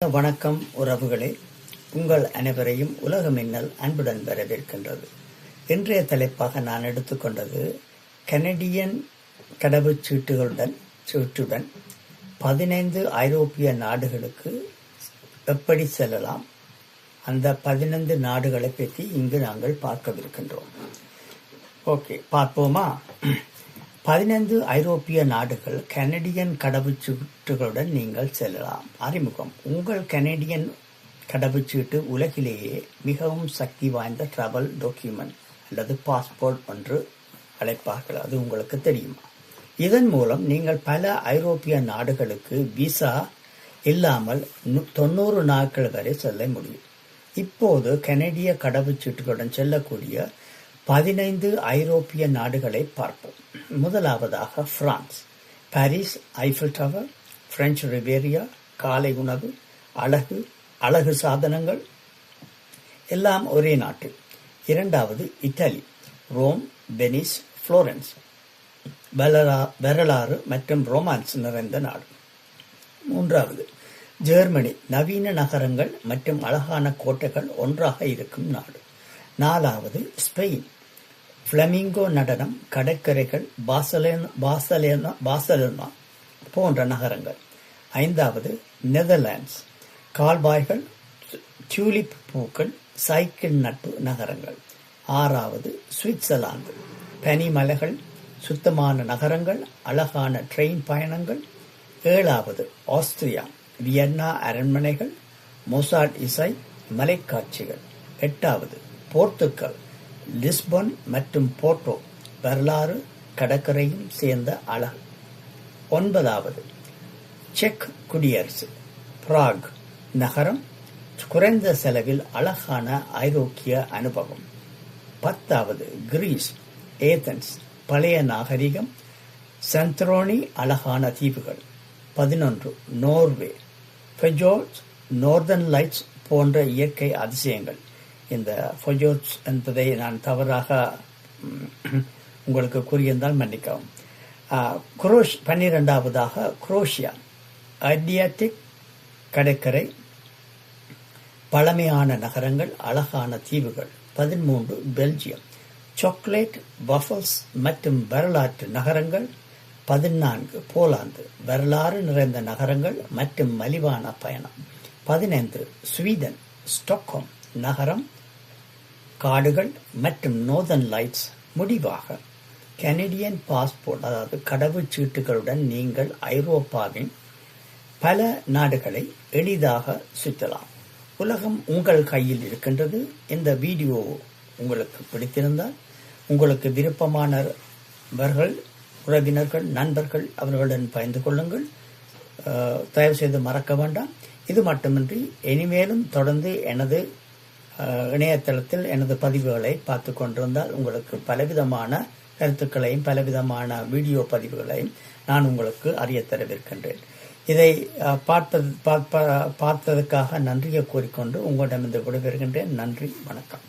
வணக்கம் உறவுகளே, உங்கள் அனைவரையும் உலக மின்னல் அன்புடன் வரவேற்கின்றது. இன்றைய தலைப்பாக நான் எடுத்துக்கொண்டது கனடியன் கடவுச்சீட்டுடன் 15 ஐரோப்பிய நாடுகளுக்கு எப்படி செல்லலாம், அந்த 15 நாடுகளை பற்றி இங்கு நாங்கள் பார்க்கவிருக்கின்றோம். ஓகே, பார்ப்போமா? 15 ஐரோப்பிய நாடுகள் கனடியன் கடவுச்சீட்டுகளுடன் நீங்கள் செல்லலாம். அறிமுகம்: உங்கள் கனடியன் கடவுச்சீட்டு உலகிலேயே மிகவும் சக்தி வாய்ந்த டிராவல் டாக்குமெண்ட் அல்லது பாஸ்போர்ட் என்று அழைப்பார்கள். அது உங்களுக்கு தெரியுமா? இதன் மூலம் நீங்கள் பல ஐரோப்பிய நாடுகளுக்கு விசா இல்லாமல் 90 நாட்கள் வரை செல்ல முடியும். இப்போது கனடிய கடவுச்சீட்டுகளுடன் செல்லக்கூடிய 15 ஐரோப்பிய நாடுகளை பார்ப்போம். முதலாவதாக France. Paris Eiffel tower, French Riviera, காலை உணவு, அழகு சாதனங்கள் எல்லாம் ஒரே நாட்டில். இரண்டாவது இத்தாலி. ரோம், வெனிஸ், புளோரன்ஸ் வரலாறு மற்றும் ரொமான்ஸ் நிறைந்த நாடு. மூன்றாவது ஜெர்மனி. நவீன நகரங்கள் மற்றும் அழகான கோட்டைகள் ஒன்றாக இருக்கும் நாடு. நாலாவது ஸ்பெயின். பிளமிங்கோ நடனம், கடற்கரைகள், பார்சலோனா போன்ற நகரங்கள். ஐந்தாவது நெதர்லாண்ட்ஸ். கால்வாய்கள், டியூலிப் பூக்கள், சைக்கிள் நட்பு நகரங்கள். ஆறாவது சுவிட்சர்லாந்து. பனிமலைகள், சுத்தமான நகரங்கள், அழகான ட்ரெயின் பயணங்கள். ஏழாவது ஆஸ்திரியா. வியன்னா அரண்மனைகள், மொசாட் இசை, மலைக்காட்சிகள். எட்டாவது போர்த்துகல். லிஸ்பன் மற்றும் போர்ட்டோ, வரலாறு, கடற்கரையும் சேர்ந்த அழகு. ஒன்பதாவது செக் குடியரசு. பிராக் நகரம், குறைந்த செலவில் அழகான ஐரோப்பிய அனுபவம். பத்தாவது கிரீஸ். ஏதென்ஸ், பழைய நாகரிகம், சந்தரோனி, அழகான தீவுகள். 11 நோர்வே. ஃபெஜோர்ஸ், நோர்தர்ன் லைட்ஸ் போன்ற இயற்கை அதிசயங்கள். இந்த ஃபொஜோர்ஸ் என்பதை நான் தவறாக உங்களுக்கு கூறியிருந்தால் மன்னிக்கவும். 12வதாக குரோஷியா. அட்ரியாட்டிக் கடற்கரை, பழமையான நகரங்கள், அழகான தீவுகள். 13 பெல்ஜியம். சாக்லேட், வஃபல்ஸ் மற்றும் வரலாற்று நகரங்கள். 14 போலாந்து. வரலாறு நிறைந்த நகரங்கள் மற்றும் மலிவான பயணம். 15 ஸ்வீடன். ஸ்டாக்ஹோம் நகரம், காடுகள் மற்றும் நோர்தர்ன் லைட்ஸ். முடிவாக கனடியன் பாஸ்போர்ட் அதாவது கடவுச்சீட்டுகளுடன் நீங்கள் ஐரோப்பாவின் பல நாடுகளை எளிதாக சுற்றலாம். உலகம் உங்கள் கையில் இருக்கின்றது. இந்த வீடியோ உங்களுக்கு பிடித்திருந்தால் உங்களுக்கு விருப்பமானவர்கள், உறவினர்கள், நண்பர்கள் அவர்களுடன் பகிர்ந்து கொள்ளுங்கள். தயவு செய்து மறக்க வேண்டாம். இது மட்டுமின்றி இனிமேலும் தொடர்ந்து எனது இணையதளத்தில் எனது பதிவுகளை பார்த்து கொண்டிருந்தால் உங்களுக்கு பலவிதமான கருத்துக்களையும் பலவிதமான வீடியோ பதிவுகளையும் நான் உங்களுக்கு அறிய தரவிருக்கின்றேன். இதை பார்த்ததற்காக நன்றியை கூறிக்கொண்டு உங்களிடமிருந்து விடைபெறுகின்றேன். நன்றி, வணக்கம்.